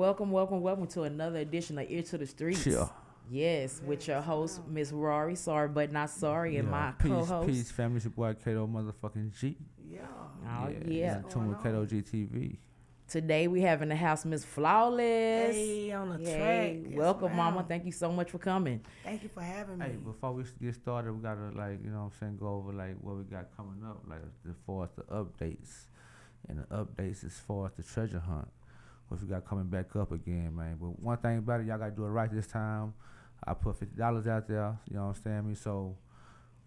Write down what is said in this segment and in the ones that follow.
welcome to another edition of Ear to the Streets. Yeah. Yes, with your host, Miss Rory, sorry but not sorry, and my co-host. Peace, family. It's your boy K-do motherfucking G. Yeah. Yeah. In tune with K-do-gtv. Today we have in the house Miss Flawless. Hey, on the track. Yes, welcome, Mama. Thank you so much for coming. Thank you for having me. Hey, before we get started, we gotta go over what we got coming up, as far as the updates. And the updates as far as the treasure hunt, which we got coming back up again, man. But one thing about it, y'all gotta do it right this time. I put $50 out there, you know what I'm saying? So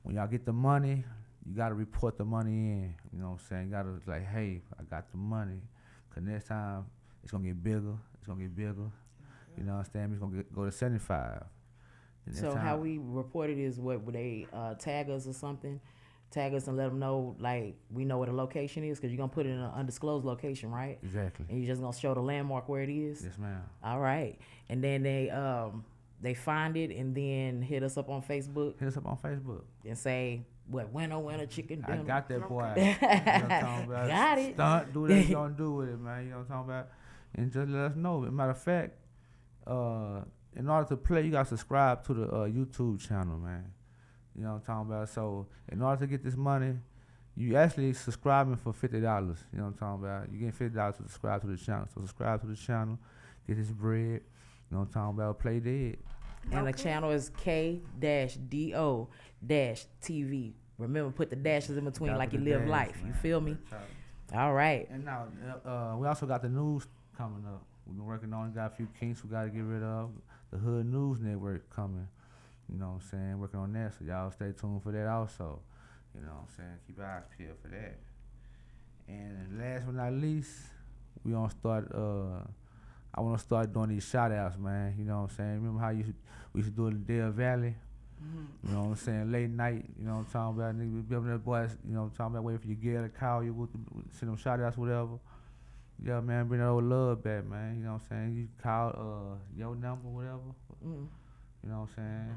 when y'all get the money, you gotta report the money in. You know what I'm saying? You gotta hey, I got the money. Cause next time it's gonna get bigger. You know what I'm saying? It's gonna go to 75. So how we report it is would they tag us or something? Tag us and let them know, we know where the location is, because you're going to put it in an undisclosed location, right? Exactly. And you're just going to show the landmark where it is? Yes, ma'am. All right. And then they find it and then hit us up on Facebook. And say, winner, chicken dinner. I got that boy. You know what I'm talking about? Got it. Stunt, do what you going to do with it, man. You know what I'm talking about? And just let us know. Matter of fact, in order to play, you got to subscribe to the YouTube channel, man. You know what I'm talking about? So in order to get this money, you actually subscribing for $50. You know what I'm talking about? You getting $50 to subscribe to the channel. So subscribe to the channel, get this bread. You know what I'm talking about? Play dead. And the channel is K-do-gtv. Remember, put the dashes in between like you live life. Man. You feel me? All right. And now we also got the news coming up. We've been working on it. Got a few kinks we got to get rid of. The Hood News Network coming. You know what I'm saying? Working on that, so y'all stay tuned for that also. You know what I'm saying? Keep your eyes peeled for that. And last but not least, we gonna start, I wanna start doing these shout outs, man. You know what I'm saying? Remember how we used to do it in Dale Valley? Mm-hmm. You know what I'm saying? Late night, you know what I'm talking about? Niggas be up there, boys, you know what I'm talking about? Waiting for your girl to call you, send them shout outs, whatever. Yeah, man, bring that old love back, man. You know what I'm saying? You call your number, whatever. Mm-hmm. You know what I'm saying?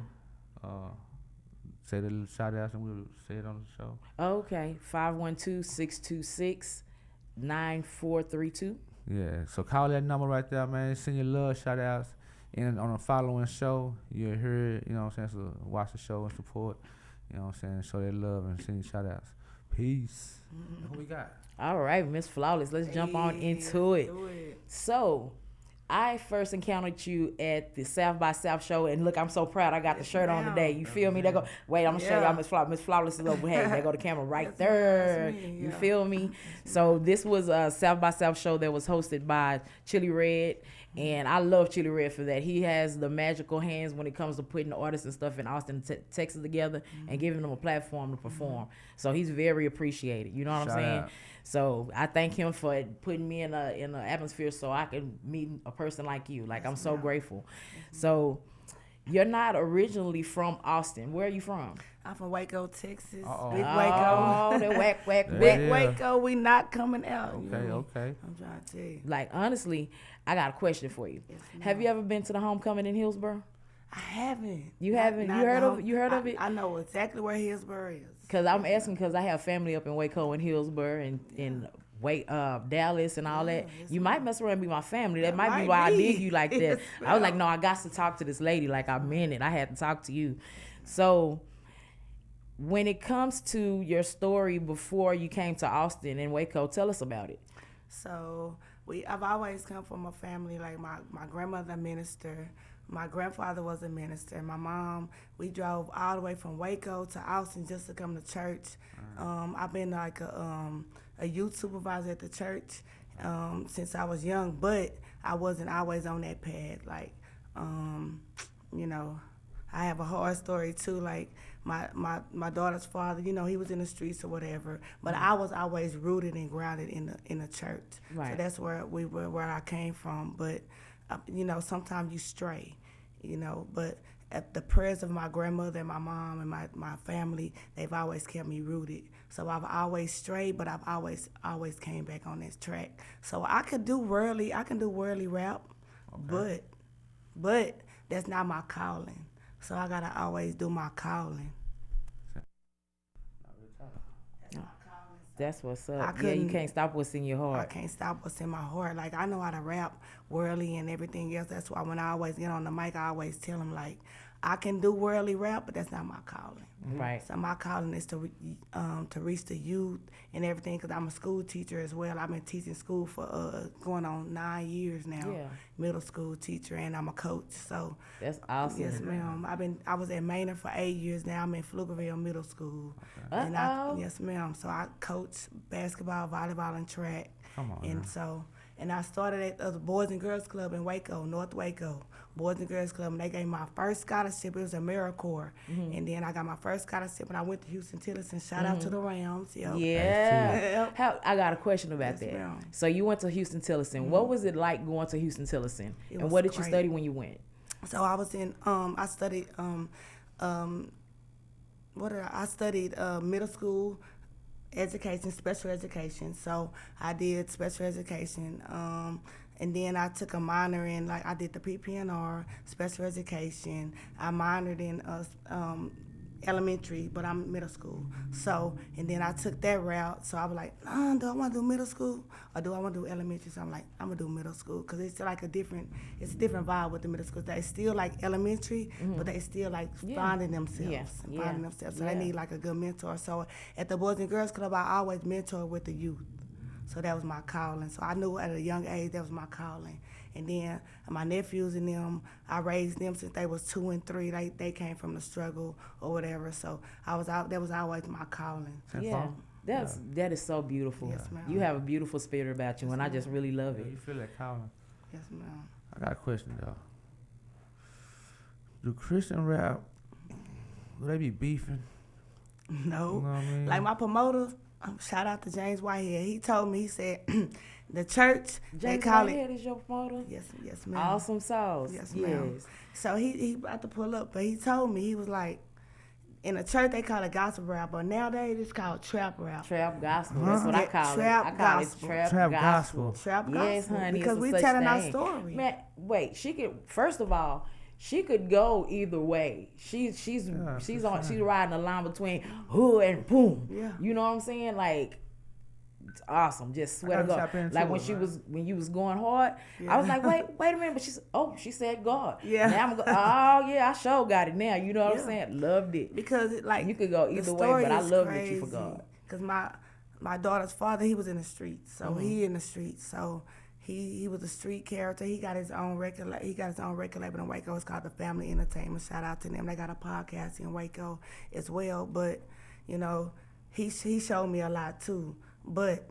Say the little shout outs and we'll say it on the show. Okay. 512-626-9432. Yeah. So call that number right there, man. Send your love shout outs. And on the following show, you'll hear it, you know what I'm saying? So watch the show and support. You know what I'm saying? Show that love and send your shout outs. Peace. Mm-hmm. Who we got? All right, Miss Flawless. Let's jump on into it. So I first encountered you at the South by South show, and look, I'm so proud. I got the shirt on today. You feel me? They go. Wait, I'm gonna show y'all Miss Flawless. Miss Flawless is over here. They go the camera right there. You feel me? So this was a South by South show that was hosted by Chili Red, and I love Chili Red for that. He has the magical hands when it comes to putting the artists and stuff in Austin, Texas together and giving them a platform to perform. So he's very appreciated. You know what I'm saying? Out. So I thank him for putting me in an atmosphere so I can meet a person like you. I'm so grateful. So you're not originally from Austin. Where are you from? I'm from Waco, Texas. Uh-oh. Big Waco. Oh, the whack. Big Waco, we not coming out. Okay. I'm trying to tell you. Honestly, I got a question for you. Yes, have you ever been to the homecoming in Hillsborough? I haven't. You haven't? You heard of it? I know exactly where Hillsborough is. Because I'm asking because I have family up in Waco and Hillsborough and Dallas and all that. You might mess around and be my family. That might be why I dig you like that. I was like, no, I got to talk to this lady. I meant it. I had to talk to you. So when it comes to your story before you came to Austin and Waco, tell us about it. So I've always come from a family, my grandmother a minister. My grandfather was a minister. My mom, we drove all the way from Waco to Austin just to come to church. I've been a youth supervisor at the church since I was young, but I wasn't always on that path. I have a hard story too. My daughter's father, he was in the streets or whatever, but I was always rooted and grounded in the church. Right. So that's where I came from. But sometimes you stray, but at the prayers of my grandmother and my mom and my family, they've always kept me rooted. So I've always strayed, but I've always came back on this track. So I can do worldly rap, but that's not my calling. So I gotta always do my calling. That's my calling. That's what's up. Yeah, you can't stop what's in your heart. I can't stop what's in my heart. Like, I know how to rap worldly and everything else. That's why when I always get on the mic, I always tell them, like, I can do worldly rap, but that's not my calling. Right. So my calling is to reach the youth and everything, because I'm a school teacher as well. I've been teaching school for going on 9 years now. Yeah. Middle school teacher, and I'm a coach. So that's awesome. Yes, ma'am. I was at Maynard for 8 years now. I'm in Pflugerville Middle School. Okay. And yes, ma'am. So I coach basketball, volleyball, and track. Come on. And I started at the Boys and Girls Club in Waco, North Waco. Boys and Girls Club, and they gave me my first scholarship. It was AmeriCorps. And then I got my first scholarship, and I went to Houston-Tillotson. Shout out to the Rams. Yep. Yeah. I got a question about that. Ma'am. So you went to Houston-Tillotson. What was it like going to Houston-Tillotson? And what did you study when you went? So I was in, I studied, I studied middle school education, special education. So I did special education. And then I took a minor in, like, I did the PPNR, special education. I minored in elementary, but I'm middle school. So, and then I took that route. So I was like, do I want to do middle school or do I want to do elementary? So I'm like, I'm going to do middle school, because it's like a different vibe with the middle school. They still like elementary, but they still like finding themselves. So they need like a good mentor. So at the Boys and Girls Club, I always mentor with the youth. So that was my calling. So I knew at a young age that was my calling. And then my nephews and them, I raised them since they was 2 and 3. They came from the struggle or whatever. So that was always my calling. Yeah. That is so beautiful. Yes, ma'am. You have a beautiful spirit about you, and I just really love it. You feel that calling. Yes, ma'am. I got a question though. Do Christian rap, will they be beefing? No. You know what I mean? Like my promoter, shout out to James Whitehead. He told me, he said, the church, they call Whitehead is your promoter? Yes, ma'am. Awesome sauce. Yes, ma'am. Yes. So he about to pull up, but he told me, he was like, in the church they call it gospel rap, but nowadays it's called trap rap. Trap gospel. That's what I call it. I call it trap gospel. Trap gospel. Yes, honey. Because we telling our story. Man, wait. She could. First of all, she could go either way. She's riding the line between hood and boom. Yeah. You know what I'm saying? Like, it's awesome. Just swear to God. Like when you was going hard, I was like, wait a minute. But she said God. Yeah. Now I'm I sure got it now. You know what I'm saying? Loved it. Because you could go either way, but I love that you for God. Because my daughter's father, he was in the streets. So he in the streets. So he was a street character. He got his own record. He got his own record label in Waco. It's called The Family Entertainment. Shout out to them. They got a podcast in Waco as well. But he showed me a lot too. But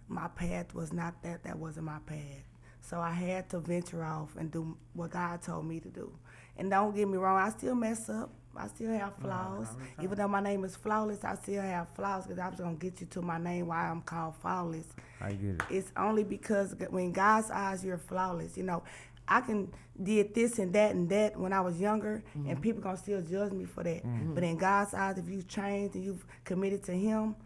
my path was not that. That wasn't my path. So I had to venture off and do what God told me to do. And don't get me wrong, I still mess up. I still have flaws. Even though my name is Flawless, I still have flaws, because I was going to get you to my name, why I'm called Flawless. I get it. It's only because when God's eyes, you're flawless. I can did this and that when I was younger, and people going to still judge me for that. But in God's eyes, if you've changed and you've committed to Him,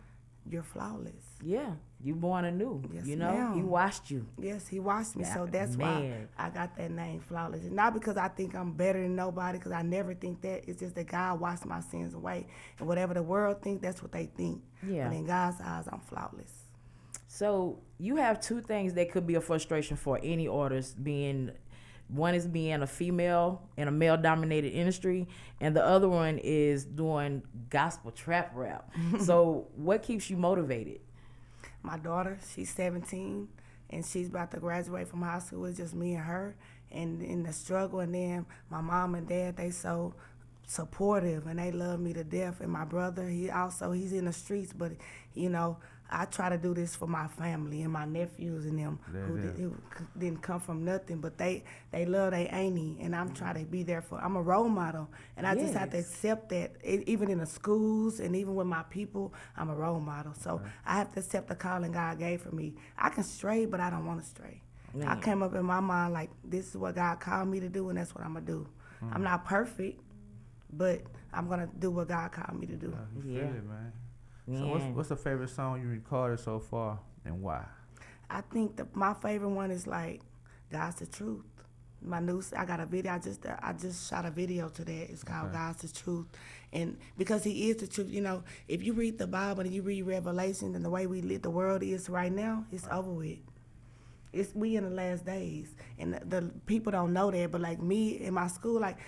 you're flawless. Yeah, you born anew. Yes, He ma'am. washed you. Yes, He washed me. So that's why I got that name, Flawless. And not because I think I'm better than nobody, because I never think that. It's just that God washed my sins away. And whatever the world think, that's what they think. Yeah. But in God's eyes, I'm flawless. So you have two things that could be a frustration for any artist, one is being a female in a male-dominated industry, and the other one is doing gospel trap rap. So what keeps you motivated? My daughter, she's 17, and she's about to graduate from high school. It's just me and her, and in the struggle. And then my mom and dad, they so supportive, and they love me to death. And my brother, he's in the streets, but I try to do this for my family and my nephews and them who didn't come from nothing, but they love their auntie, and I'm trying to be there I'm a role model, and I just have to accept that. Even in the schools and even with my people, I'm a role model. So I have to accept the calling God gave for me. I can stray, but I don't want to stray. I came up in my mind like, this is what God called me to do, and that's what I'm going to do. I'm not perfect, but I'm going to do what God called me to do. You feel it, man. So what's the favorite song you recorded so far, and why? I think my favorite one is like, God's the Truth. My new, I got a video. I just shot a video to that. It's called God's the Truth, and because He is the truth. You know, if you read the Bible and you read Revelation and the way we live, the world is right now, it's over with. We in the last days, and the people don't know that. But like me in my school, like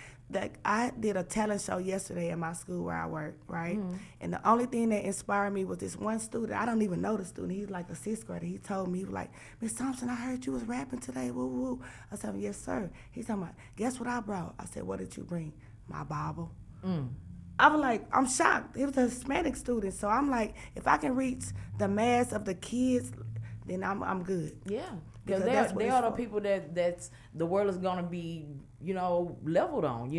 I did a talent show yesterday in my school where I work, right? Mm-hmm. And the only thing that inspired me was this one student. I don't even know the student. He's like a 6th grader. He told me, he was like, "Miss Thompson, I heard you was rapping today. Woo woo." I said, "Yes, sir." He's talking about, "Guess what I brought?" I said, "What did you bring?" "My Bible." I was like, I'm shocked. He was a Hispanic student, so I'm like, if I can reach the mass of the kids, then I'm good. Yeah. Because they are the people that's the world is gonna be, leveled on.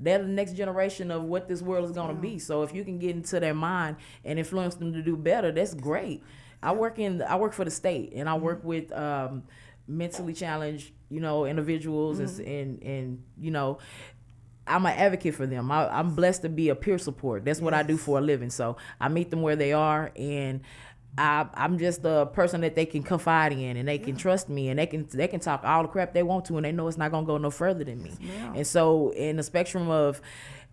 They're the next generation of what this world is gonna be. So if you can get into their mind and influence them to do better, that's great. I work for the state, and I work with mentally challenged, individuals, and I'm an advocate for them. I'm blessed to be a peer support. That's what I do for a living. So I meet them where they are, and I'm just a person that they can confide in, and they can trust me, and they can talk all the crap they want to, and they know it's not gonna go no further than me. And so in the spectrum of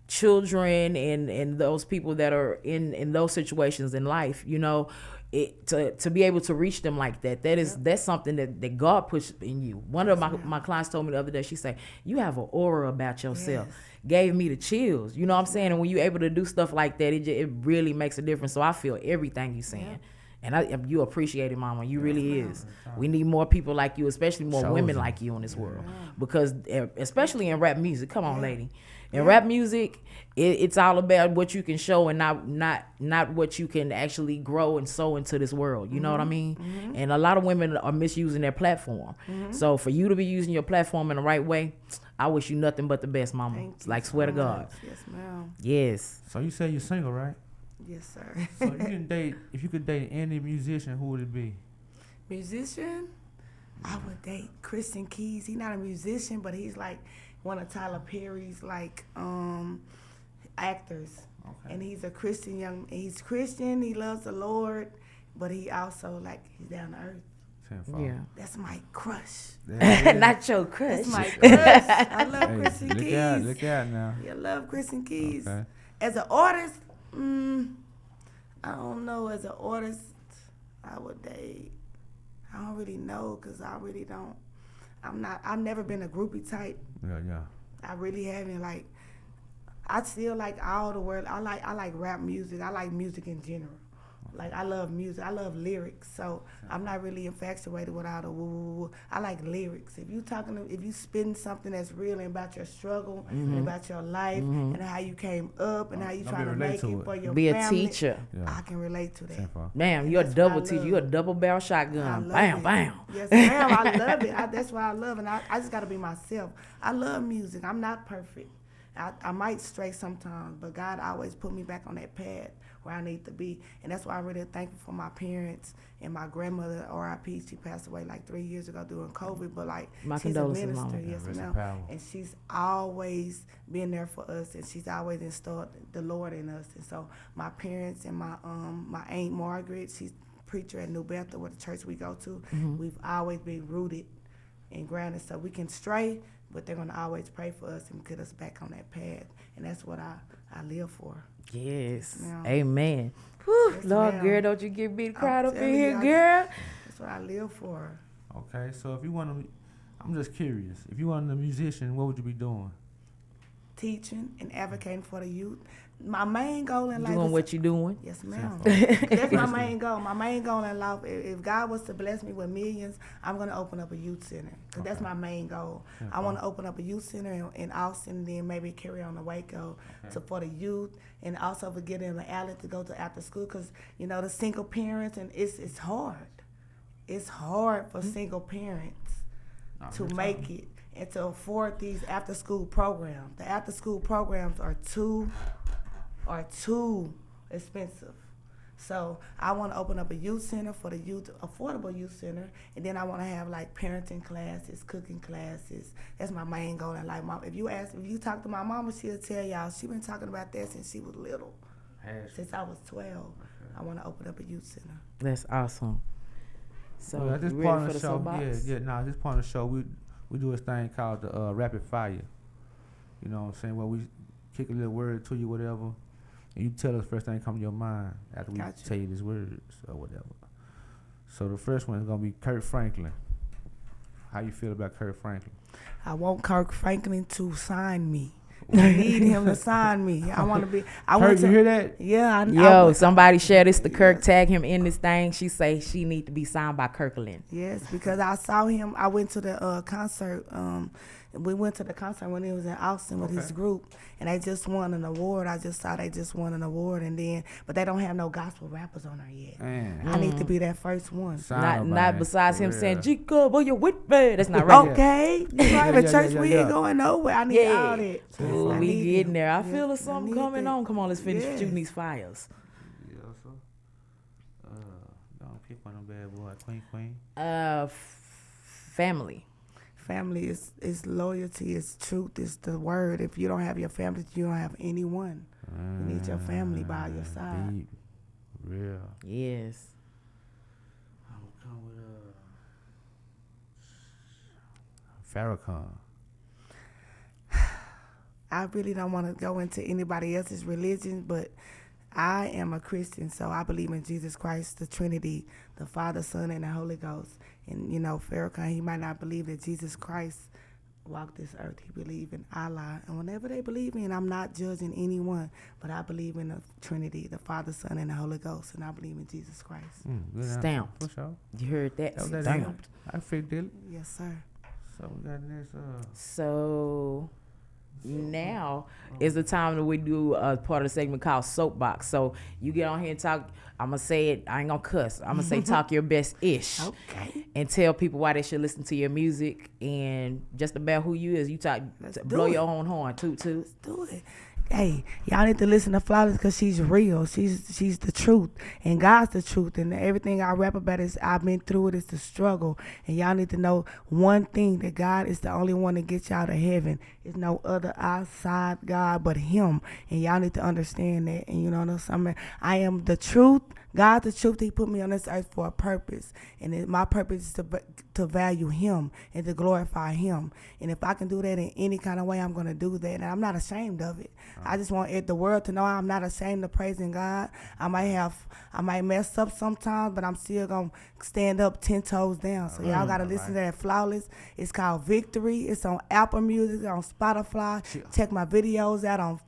children and those people that are in those situations in life, to be able to reach them like that's something that God puts in you. One of my clients told me the other day, she said, "You have an aura about yourself." Gave me the chills. You know what I'm saying? And when you're able to do stuff like that, it really makes a difference. So I feel everything you're saying. And you appreciate it, Mama. You really is. We need more people like you, especially more women like you in this world. Because especially in rap music, come on, lady. In rap music, it's all about what you can show and not what you can actually grow and sow into this world. You know what I mean? And a lot of women are misusing their platform. So for you to be using your platform in the right way, I wish you nothing but the best, Mama. Like, swear to God. Yes, ma'am. Yes. So you say you're single, right? Yes, sir. So if you could date any musician, who would it be? Musician? I would date Christian Keys. He's not a musician, but he's like one of Tyler Perry's actors. Okay. And he's a Christian he's Christian, he loves the Lord, but he also he's down to earth. Yeah. That's my crush. Not your crush. That's my crush. I love Christian Keys. Look out now. I love Christian Keys. Okay. As an artist, I don't know. As an artist, I would date. I don't really know because I really don't. I've never been a groupie type. Yeah. I really haven't. I still like all the world. I like rap music. I like music in general. I love music. I love lyrics. So I'm not really infatuated with all the woo. I like lyrics. If you spitting something that's real and about your struggle and about your life and how you came up and how you trying to make it for your family. Be a teacher. I can relate to that. Ma'am, you're a double teacher. You're a double barrel shotgun. Bam, bam. Yes, ma'am. I love it. That's what I love. And I just got to be myself. I love music. I'm not perfect. I might stray sometimes, but God always put me back on that path where I need to be. And that's why I'm really thankful for my parents and my grandmother, R.I.P. She passed away 3 years ago during COVID, but my she's a minister, Mama. yes, ma'am. And she's always been there for us, and she's always installed the Lord in us. And so my parents and my Aunt Margaret, she's a preacher at New Bethel, where the church we go to. We've always been rooted and grounded, so we can stray, but they're going to always pray for us and get us back on that path. And that's what I live for. Yes. Ma'am. Amen. Whew, Yes, Lord, ma'am. girl, don't you get me cried up in telling here, you, girl. That's what I live for. Okay, so if you want to, I'm just curious. If you wanted a musician, what would you be doing? Teaching and advocating for the youth. My main goal in life Doing is what you doing. Yes, ma'am. That's my main goal. My main goal in life, if God was to bless me with millions, I'm going to open up a youth center. Because that's my main goal. I want to open up a youth center in Austin, then maybe carry on to Waco for the youth, and also for getting an outlet to go to after school. Because, the single parents, and it's hard. It's hard for single parents to make it and to afford these after school programs. The after school programs are too expensive. So I want to open up a youth center for the youth, affordable youth center, and then I want to have parenting classes, cooking classes. That's my main goal in life. If you talk to my mama, she'll tell y'all she been talking about that since she was little. Since I was 12, I want to open up a youth center. That's awesome. So at this you part ready of for the show, soapbox? this part of the show, we do this thing called the rapid fire. You know what I'm saying? Where we kick a little word to you, whatever, and you tell us first thing come to your mind after we tell you these words or whatever. So the first one is gonna be Kirk Franklin. How you feel about Kirk Franklin? I want Kirk Franklin to sign me. I need him to sign me. I want to be. Kirk, you hear that? Yeah. Somebody share this to Kirk. Tag him in this thing. She say she need to be signed by Kirkland. Yes, because I saw him. I went to the concert. We went to the concert when he was in Austin with his group, and they just won an award. I just saw they just won an award, but they don't have no gospel rappers on there yet. I need to be that first one. Not besides him saying, "Jacob, oh, you with me?" That's not right. Okay, private church, we ain't going nowhere. I need all that. Ooh, we getting there. I feel there's something coming on. Come on, let's finish shooting these fires. Yeah, so. Don't pick one of them bad boys. Queen. Family. Family is loyalty, is truth, is the word. If you don't have your family, you don't have anyone. You need your family by your side. Deep. Real. Yes. I'm gonna come with Farrakhan. I really don't want to go into anybody else's religion, but I am a Christian, so I believe in Jesus Christ, the Trinity, the Father, Son, and the Holy Ghost. And, Farrakhan, he might not believe that Jesus Christ walked this earth. He believed in Allah. And whenever they believe in, I'm not judging anyone, but I believe in the Trinity, the Father, Son, and the Holy Ghost, and I believe in Jesus Christ. Stamped. For sure. You heard that? Stamped. I figured it. Yes, sir. So we got this. So now is the time that we do a part of the segment called Soapbox. So you get on here and talk. I'm going to say it. I ain't going to cuss. I'm going to say talk your best-ish. Okay. And tell people why they should listen to your music and just about who you is. You talk, blow your own horn, toot. Let's do it. Hey, y'all need to listen to Flawless because she's real. She's the truth. And God's the truth. And everything I rap about is I've been through it. It's the struggle. And y'all need to know one thing, that God is the only one that gets y'all to heaven. There's no other outside God but him. And y'all need to understand that. And you know something? I am the truth. God, the truth, he put me on this earth for a purpose. And my purpose is to value him and to glorify him. And if I can do that in any kind of way, I'm going to do that. And I'm not ashamed of it. I just want the world to know I'm not ashamed of praising God. I might mess up sometimes, but I'm still going to stand up 10 toes down. So y'all got to listen to that Flawless. It's called Victory. It's on Apple Music, on Spotify. Check my videos out on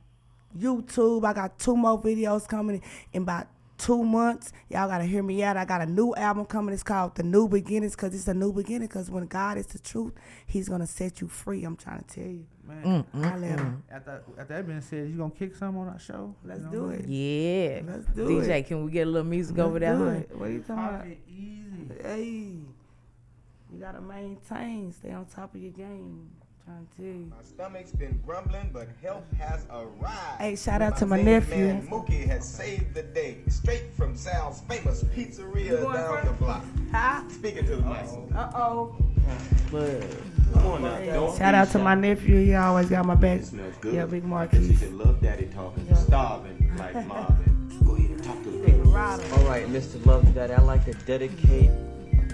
YouTube. I got 2 more videos coming in about 2 months. Y'all gotta hear me out. I got a new album coming. It's called The New Beginnings, because it's a new beginning, because when God is the truth, he's gonna set you free. I'm trying to tell you. Man, after that being said, you gonna kick some on our show? Let's do it. Yeah. Let's do it. DJ, can we get a little music over there, honey? What are you talking about? Easy. Hey, you gotta maintain, stay on top of your game. Trying to tell you. My stomach's been grumbling, but health has arrived. Hey, shout out to my nephew. Man, Mookie has saved the day, straight from Sal's famous pizzeria down the block. Huh? Speaking to the mic. Uh-oh. Come on now. Hey, shout out to my nephew. He always got my back. Smells good. Yeah, Big She Marquis. said, love daddy talking. Starving like Marvin. Go ahead and talk to the people. All right, Mr. Love Daddy, I'd like to dedicate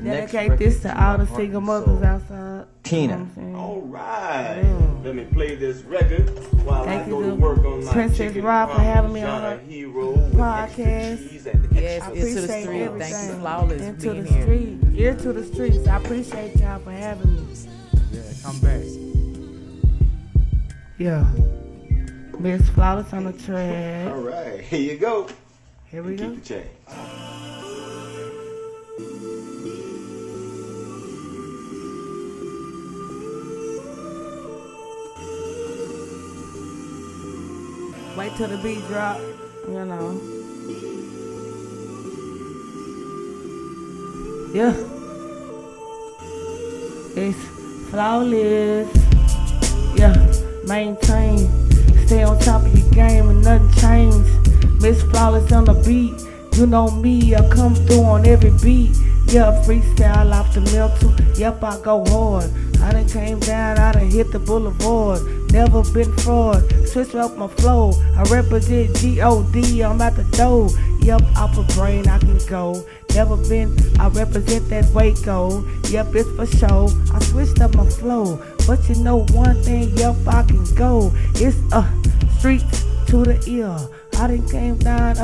this to all the single mothers outside. Tina. All right. Let me play this record while Thank I go you, to work on my Princess chicken Rob, for having me on her hero with extra podcast. cheese and Yes, extra Into the appreciate Street. everything. Thank you, Flawless, Into being the here. street. Ear to the streets. I appreciate y'all for having me. Yeah, come back. Yeah. Miss Flawless on the track. All right, here you go. Here we go. Keep the change. Wait till the beat drop. You know. Yeah. It's Flawless. Yeah. Maintain. Stay on top of your game and nothing changed. Miss Flawless on the beat. You know me, I come through on every beat. Yeah, freestyle off the mental. Yep, I go hard. I done came down, I done hit the boulevard. Never been fraud. Switch up my flow. I represent G-O-D, I'm at the door. Yep, off a brain I can go. Never been, I represent that Waco. Yep, it's for show. I switched up my flow. But you know one thing, yep, I can go. It's streets to the ear. I done came down,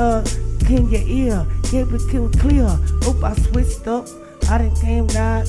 in your ear. Keep it clear. Oop, I switched up. I done came down,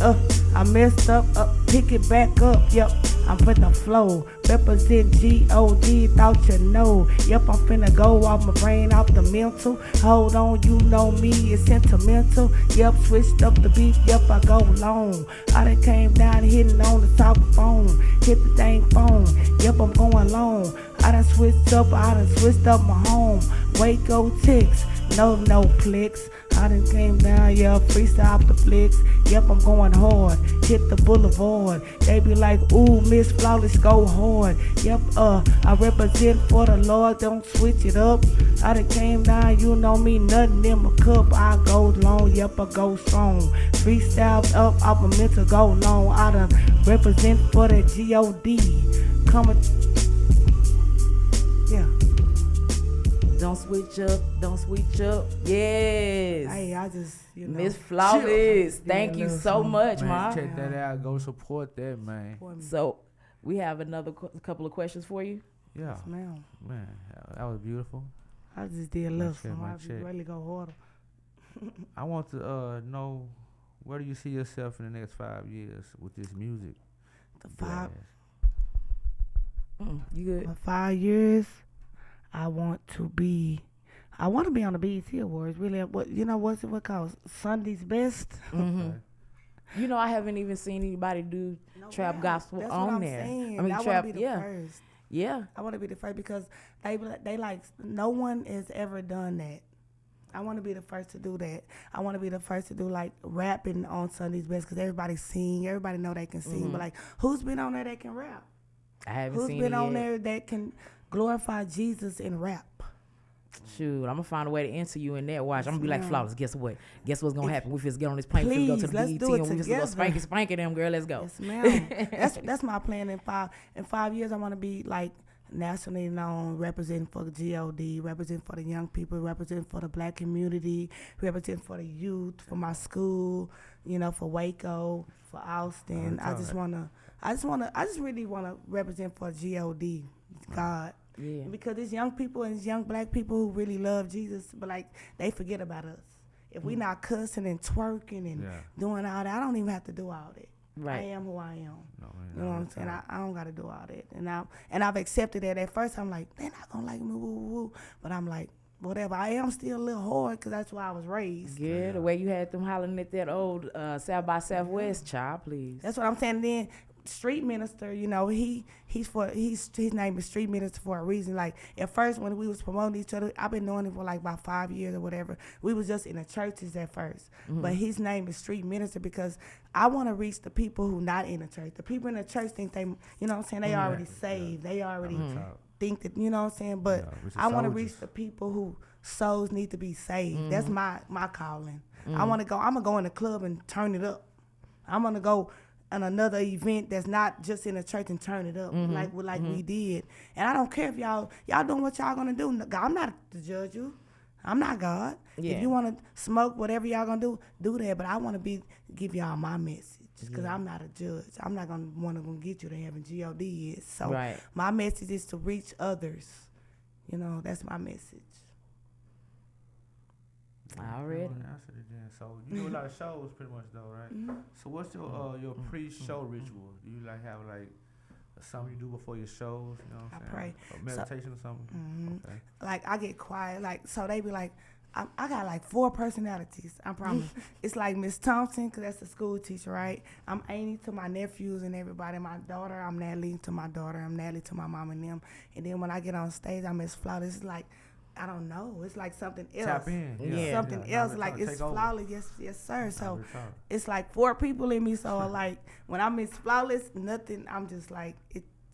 I messed up, pick it back up, yep, I'm finna flow, represent G-O-D, thought you know, yep, I'm finna go off my brain, off the mental, hold on, you know me, it's sentimental, yep, switched up the beat, yep, I go long, I done came down, hitting on the top of phone, hit the dang phone, yep, I'm going long, I done switched up my home, Waco ticks, no clicks. I done came down, yeah, freestyle off the flicks. Yep, I'm going hard, hit the boulevard. They be like, ooh, Miss Flawless, go hard. Yep, I represent for the Lord, don't switch it up. I done came down, you know me, nothing in my cup. I go long, yep, I go strong. Freestyle up, off a mental go long. I done represent for the G-O-D. Coming, yeah. Don't switch up. Yes. Hey, I just, Miss Flawless, thank you so much, Ma. Check that out. Go support that, man. So, we have another couple of questions for you. Yeah. Yes, ma'am. Man, that was beautiful. I just did a little check, something. I really go harder. I want to know, where do you see yourself in the next 5 years with this music? You good? 5 years. I want to be on the BET Awards. Really, what's it called? Sunday's Best. Mm-hmm. You know, I haven't even seen anybody do trap gospel That's on what I'm there. saying. I mean, I trap, want to be the first. Yeah. I want to be the first because they like no one has ever done that. I want to be the first to do that. I want to be the first to do like rapping on Sunday's Best because everybody sing. Everybody know they can sing. Mm-hmm. But like, who's been on there that can rap? I haven't Who's seen been it on yet. there that can glorify Jesus and rap? Shoot, I'm gonna find a way to answer you in that. Watch, Yes, I'm gonna be like, ma'am. Flawless. Guess what? Guess what's gonna happen? We just get on this plane, we go to the Let's BET, do it and we just go together. spanking them, girl. Let's go. Yes, ma'am. that's my plan in 5 years. I want to be like nationally known, representing for the GOD, representing for the young people, representing for the black community, representing for the youth, for my school, for Waco, for Austin. I just really wanna represent for GOD, God. Yeah. Because it's young people and it's young black people who really love Jesus, but like they forget about us. If we not cussing and twerking and doing all that, I don't even have to do all that. Right. I am who I am. No, You know what I'm saying? I don't got to do all that. And I've accepted that. At first, I'm like, they're not going to like me, woo, woo, woo. But I'm like, whatever. I am still a little hard because that's where I was raised. Yeah, the way you had them hollering at that old South by Southwest, child, please. That's what I'm saying. And then street minister, his name is street minister for a reason. Like at first when we was promoting each other, I've been knowing him for like about 5 years or whatever. We was just in the churches at first, but his name is street minister because I want to reach the people who not in the church. The people in the church think they, you know what I'm saying, they already saved. They already think that, you know what I'm saying. But I want to reach the people who souls need to be saved. That's my calling. I'm gonna go in the club and turn it up. I'm gonna go on another event that's not just in the church and turn it up like we did. And I don't care if y'all doing what y'all gonna do. I'm not to judge you. I'm not God. Yeah. If you want to smoke, whatever y'all gonna do that. But I want to give y'all my message because I'm not a judge. I'm not gonna want to get you to heaven. God is. So my message is to reach others. That's my message. Already. So you do a lot of shows, pretty much though, right? So what's your pre-show ritual? Do you have something you do before your shows? You know what I'm saying? Pray. Or meditation or something? Okay. Like I get quiet. So they be like, I got like 4 personalities. I promise. It's like Miss Thompson, cause that's the school teacher, right? I'm Amy to my nephews and everybody. My daughter, I'm Natalie to my daughter. I'm Natalie to my mom and them. And then when I get on stage, I'm Miss Flawless. It's like, I don't know. It's like something else. Tap in. It's something else. Like it's Flawless. Yes, sir. So it's like 4 people in me. So like when I'm Miss Flawless, nothing. I'm just like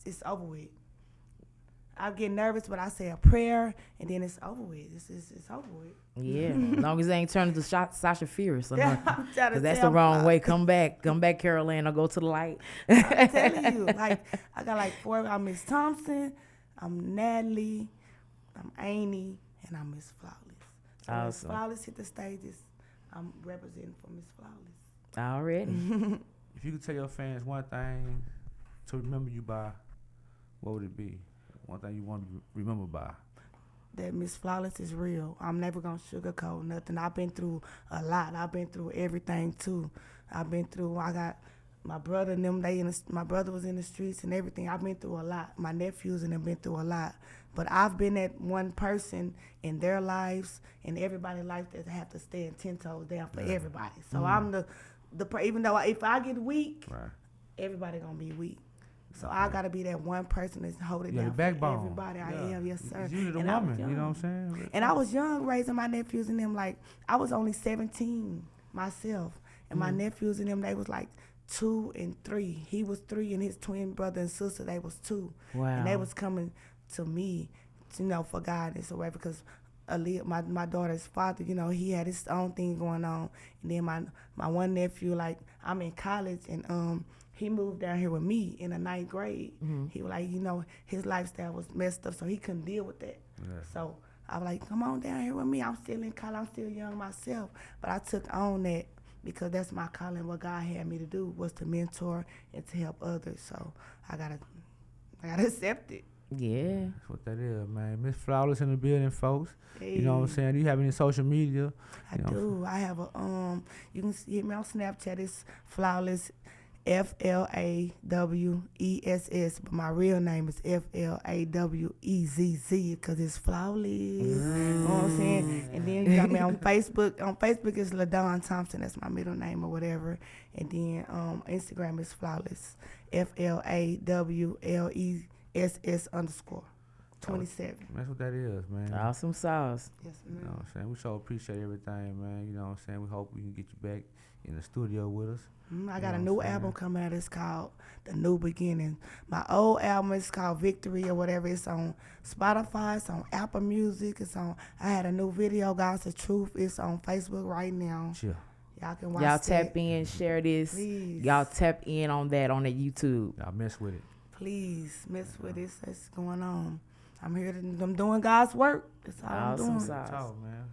it's over with. I get nervous, but I say a prayer, and then it's over with. It's over with. Yeah, as long as they ain't turning to Sasha Fierce or nothing. Because that's the the wrong way. Come back, Carol Ann, or go to the light. I'm telling you, like I got like 4. I'm Miss Thompson, I'm Natalie, I'm Amy, and I'm Miss Flawless. So Awesome. Miss Flawless hit the stages. I'm representing for Miss Flawless. Already. If you could tell your fans one thing to remember you by, what would it be? One thing you want to remember by? That Miss Flawless is real. I'm never gonna sugarcoat nothing. I've been through a lot. I've been through everything too. I got my brother and them. My brother was in the streets and everything. I've been through a lot. My nephews and them been through a lot. But I've been that one person in their lives and everybody's life that have to stand 10 toes down for everybody. So I'm the even though if I get weak, everybody gonna be weak. So I gotta be that one person that's holding down the backbone. for everybody. I am, yes sir. It's usually the woman, you know what I'm saying? And I was young raising my nephews and them. Like I was only 17 myself, and my nephews and them, they was like 2 and 3. He was 3 and his twin brother and sister, they was 2. Wow. And they was coming to me, for guidance or whatever, because my daughter's father, he had his own thing going on. And then my one nephew, like I'm in college and he moved down here with me in the 9th grade. He was like, his lifestyle was messed up, so he couldn't deal with that. Yeah. So I was like, come on down here with me. I'm still in college. I'm still young myself. But I took on that because that's my calling. What God had me to do was to mentor and to help others. So I gotta accept it. Yeah. That's what that is, man. Miss Flawless in the building, folks. Hey. You know what I'm saying? Do you have any social media? I do. I have you can hit me on Snapchat. It's Flawless, FLAWESS, but my real name is FLAWEZZ because it's Flawless. You know what I'm saying? And then you got me on Facebook. On Facebook it's LaDon Thompson. That's my middle name or whatever. And then Instagram is Flawless, FLAWLESS_27. That's what that is, man. Awesome sauce. Yes, You ma'am. know what I'm saying? We so appreciate everything, man. You know what I'm saying? We hope we can get you back in the studio with us. I got a new album coming out. It's called The New Beginning. My old album is called Victory or whatever. It's on Spotify. It's on Apple Music. I had a new video, God's the Truth. It's on Facebook right now. Sure. Y'all can watch Y'all that. tap in, share this. Please. Y'all tap in on that on the YouTube. Y'all mess with it. Please mess with this. That's going on. I'm here. I'm doing God's work. That's all I'm doing. Sauce. Talk, man.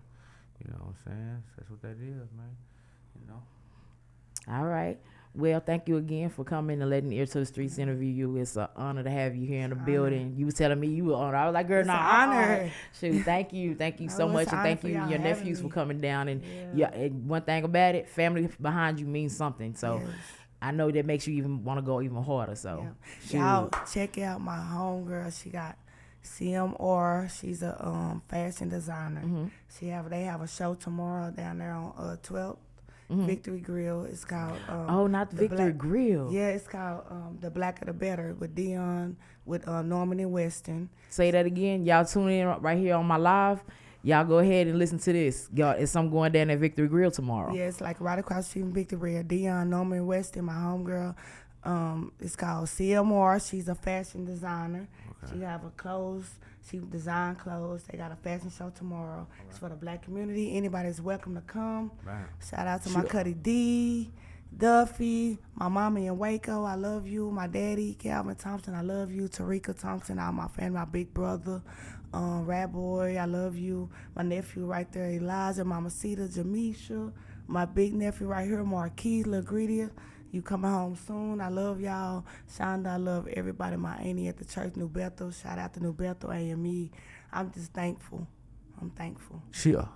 You know what I'm saying? That's what that is, man. You know. All right. Well, thank you again for coming and letting Ear to the Streets interview you. It's an honor to have you here in the building. You was telling me you were honored. I was like, girl, It's no, an honor. Shoot, thank you. Thank you so it's much. an And honor thank for you, y'all your having nephews, for me. coming down. And and one thing about it, family behind you means something. So Yes. I know that makes you even want to go even harder. So Y'all check out my homegirl. She got CMR. She's a fashion designer. They have a show tomorrow down there on 12th. Victory Grill. It's called not the Victory Grill. Yeah, it's called The Blacker the Better with Dion, with Norman and Weston. Say that again. Y'all tune in right here on my live. Y'all go ahead and listen to this. Y'all, it's something going down at Victory Grill tomorrow. Yeah, it's like right across the street from Victory Grill. Dion, Norman and Weston, my homegirl. It's called CMR. She's a fashion designer. Okay. She have a clothes. She design clothes. They got a fashion show tomorrow. Right. It's for the black community. Anybody's welcome to come. Right. Shout out to my Cuddy D, Duffy, my mommy in Waco. I love you. My daddy, Calvin Thompson. I love you. Tarika Thompson. All my family. My big brother, Rat Boy. I love you. My nephew right there, Elijah. Mama Cita, Jamisha. My big nephew right here, Marquise LaGredia. You coming home soon. I love y'all. Shonda, I love everybody. My auntie at the church, New Bethel. Shout out to New Bethel, AME. I'm just thankful. I'm thankful. Sure.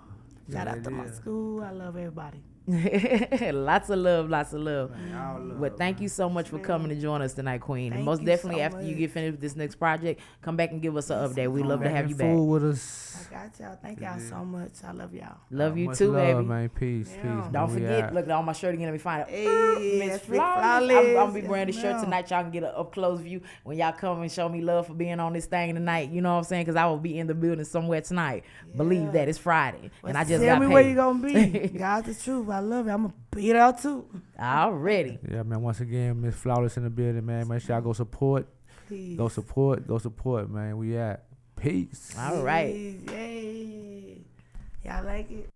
Shout out to my school. I love everybody. Lots of love. Man, But thank you so much for coming to join us tonight, Queen. Thank And most you definitely so after you much. get finished with this next project, come back and give us an update. We'd love to have you back. Fool with us. I got y'all. Thank y'all so much. I love y'all. Love you Much too, love, baby. man. Peace, Yeah. peace. Man. Don't We forget, out. look on my shirt again. Let me find it. Hey, Miss that's Big Flawless. I'm Flawless. gonna be wearing this Yes, shirt ma'am. tonight. Y'all can get an up close view when y'all come and show me love for being on this thing tonight. You know what I'm saying? Because I will be in the building somewhere tonight. Believe that it's Friday, and I just Tell got me paid. where you gonna be. God's the truth. I love it. I'm gonna beat out too. Already. Yeah, man. Once again, Miss Flawless in the building, man. Make sure y'all go support. Please. Go support, man. We at. Peace. All right. Yay. Y'all like it?